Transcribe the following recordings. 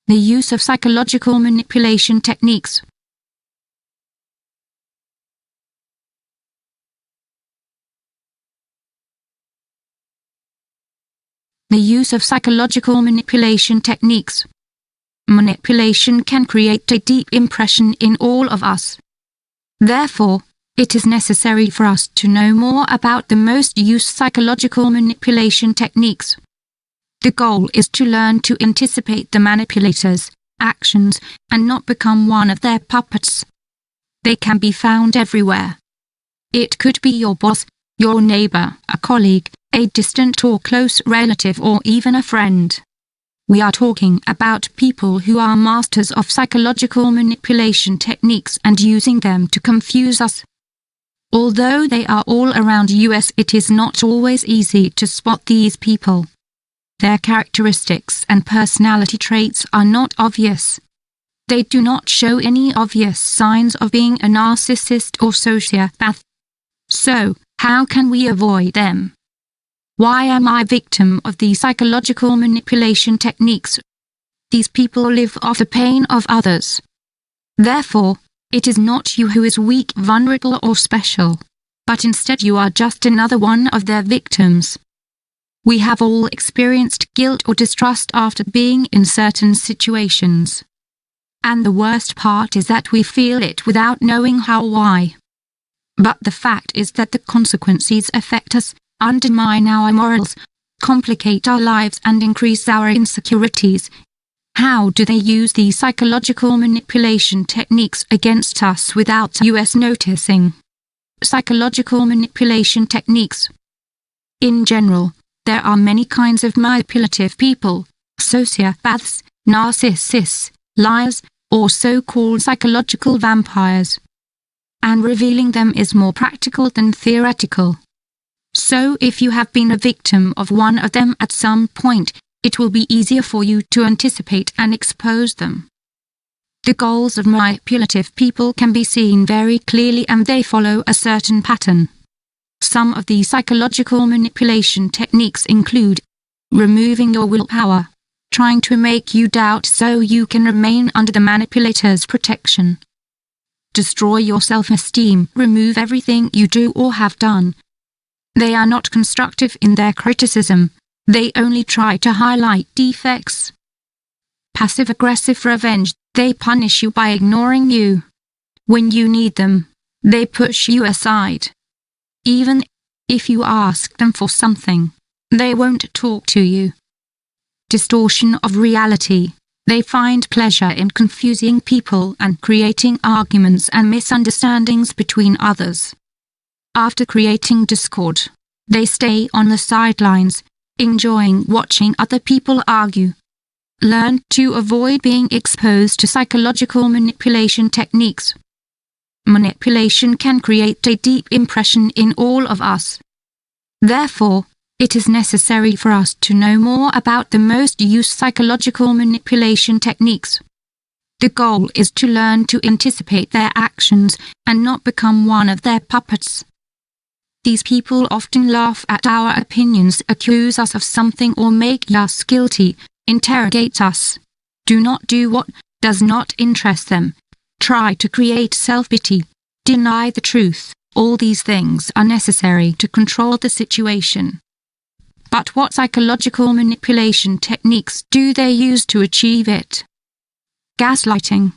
The use of psychological manipulation techniques. The use of psychological manipulation techniques. Manipulation can create a deep impression in all of us. Therefore, it is necessary for us to know more about the most used psychological manipulation techniques. The goal is to learn to anticipate the manipulators' actions and not become one of their puppets. They can be found everywhere. It could be your boss, your neighbor, a colleague, a distant or close relative, or even a friend. We are talking about people who are masters of psychological manipulation techniques and using them to confuse us. Although they are all around us, it is not always easy to spot these people. Their characteristics and personality traits are not obvious. They do not show any obvious signs of being a narcissist or sociopath. So, how can we avoid them? Why am I a victim of these psychological manipulation techniques? These people live off the pain of others. Therefore, it is not you who is weak, vulnerable, or special, but instead you are just another one of their victims. We have all experienced guilt or distrust after being in certain situations. And the worst part is that we feel it without knowing how or why. But the fact is that the consequences affect us, undermine our morals, complicate our lives, and increase our insecurities. How do they use these psychological manipulation techniques against us without us noticing? Psychological manipulation techniques. In general, there are many kinds of manipulative people: sociopaths, narcissists, liars, or so-called psychological vampires. And revealing them is more practical than theoretical. So if you have been a victim of one of them at some point, it will be easier for you to anticipate and expose them. The goals of manipulative people can be seen very clearly, and they follow a certain pattern. Some of these psychological manipulation techniques include removing your willpower, trying to make you doubt so you can remain under the manipulator's protection. Destroy your self-esteem, remove everything you do or have done. They are not constructive in their criticism, they only try to highlight defects. Passive-aggressive revenge, they punish you by ignoring you. When you need them, they push you aside. Even if you ask them for something, they won't talk to you. Distortion of reality. They find pleasure in confusing people and creating arguments and misunderstandings between others. After creating discord, they stay on the sidelines, enjoying watching other people argue. Learn to avoid being exposed to psychological manipulation techniques. Manipulation can create a deep impression in all of us. Therefore, it is necessary for us to know more about the most used psychological manipulation techniques. The goal is to learn to anticipate their actions and not become one of their puppets. These people often laugh at our opinions, accuse us of something, or make us guilty, interrogate us. Do not do what does not interest them. Try to create self-pity, deny the truth. All these things are necessary to control the situation. But what psychological manipulation techniques do they use to achieve it? Gaslighting.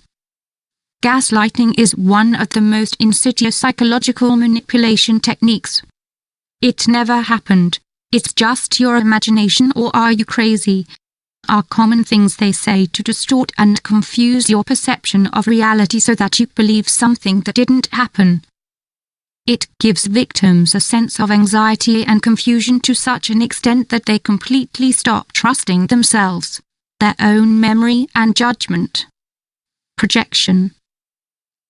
Gaslighting is one of the most insidious psychological manipulation techniques. It never happened. It's just your imagination, or are you crazy? Are common things they say to distort and confuse your perception of reality so that you believe something that didn't happen. It gives victims a sense of anxiety and confusion to such an extent that they completely stop trusting themselves, their own memory and judgment. Projection.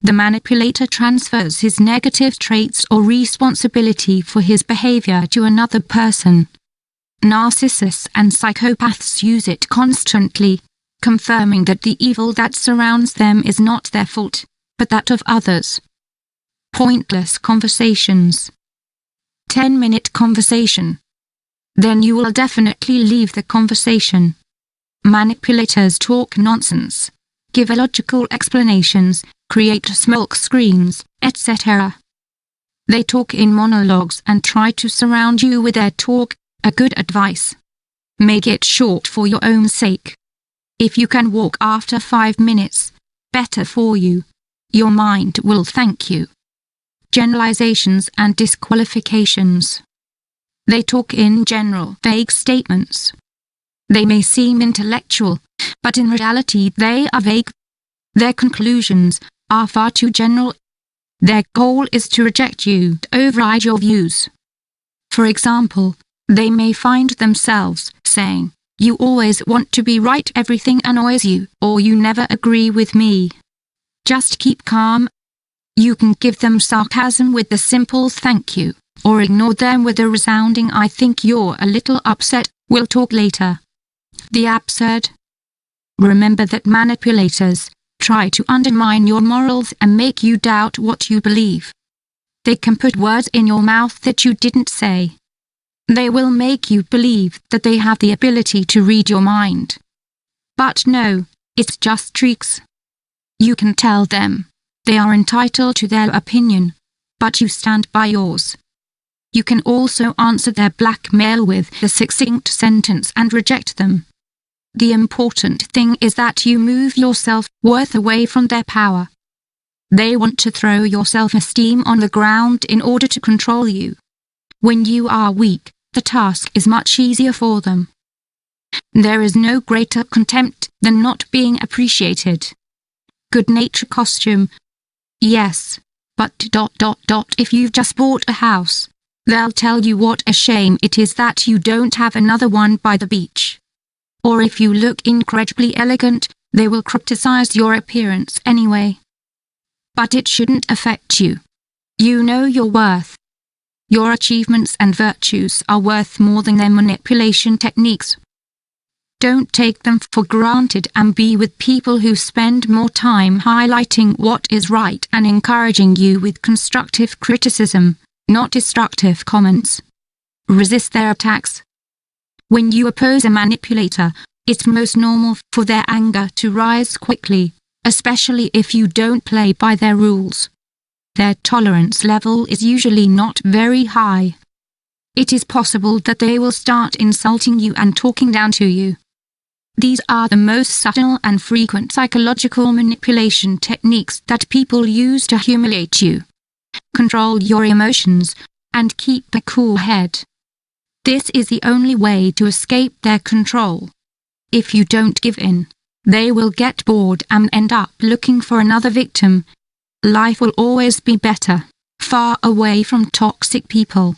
The manipulator transfers his negative traits or responsibility for his behavior to another person. Narcissists and psychopaths use it constantly, confirming that the evil that surrounds them is not their fault, but that of others. Pointless conversations. 10-minute conversation. Then you will definitely leave the conversation. Manipulators talk nonsense, give illogical explanations, create smoke screens, etc. They talk in monologues and try to surround you with their talk. A good advice: make it short for your own sake. If you can walk after 5 minutes, better for you. Your mind will thank you. Generalizations and disqualifications. They talk in general, vague statements. They may seem intellectual, but in reality they are vague. Their conclusions are far too general. Their goal is to reject you, to override your views. For example, they may find themselves saying, "You always want to be right, everything annoys you," or "You never agree with me." Just keep calm. You can give them sarcasm with the simple "thank you," or ignore them with a resounding "I think you're a little upset, we'll talk later." The absurd. Remember that manipulators try to undermine your morals and make you doubt what you believe. They can put words in your mouth that you didn't say. They will make you believe that they have the ability to read your mind. But no, it's just tricks. You can tell them they are entitled to their opinion, but you stand by yours. You can also answer their blackmail with a succinct sentence and reject them. The important thing is that you move your self-worth away from their power. They want to throw your self-esteem on the ground in order to control you. When you are weak, the task is much easier for them. There is no greater contempt than not being appreciated. Good nature costume. Yes, but if you've just bought a house, they'll tell you what a shame it is that you don't have another one by the beach. Or if you look incredibly elegant, they will criticize your appearance anyway. But it shouldn't affect you. You know your worth. Your achievements and virtues are worth more than their manipulation techniques. Don't take them for granted and be with people who spend more time highlighting what is right and encouraging you with constructive criticism, not destructive comments. Resist their attacks. When you oppose a manipulator, it's most normal for their anger to rise quickly, especially if you don't play by their rules. Their tolerance level is usually not very high. It is possible that they will start insulting you and talking down to you. These are the most subtle and frequent psychological manipulation techniques that people use to humiliate you. Control your emotions and keep a cool head. This is the only way to escape their control. If you don't give in, they will get bored and end up looking for another victim. Life will always be better, far away from toxic people.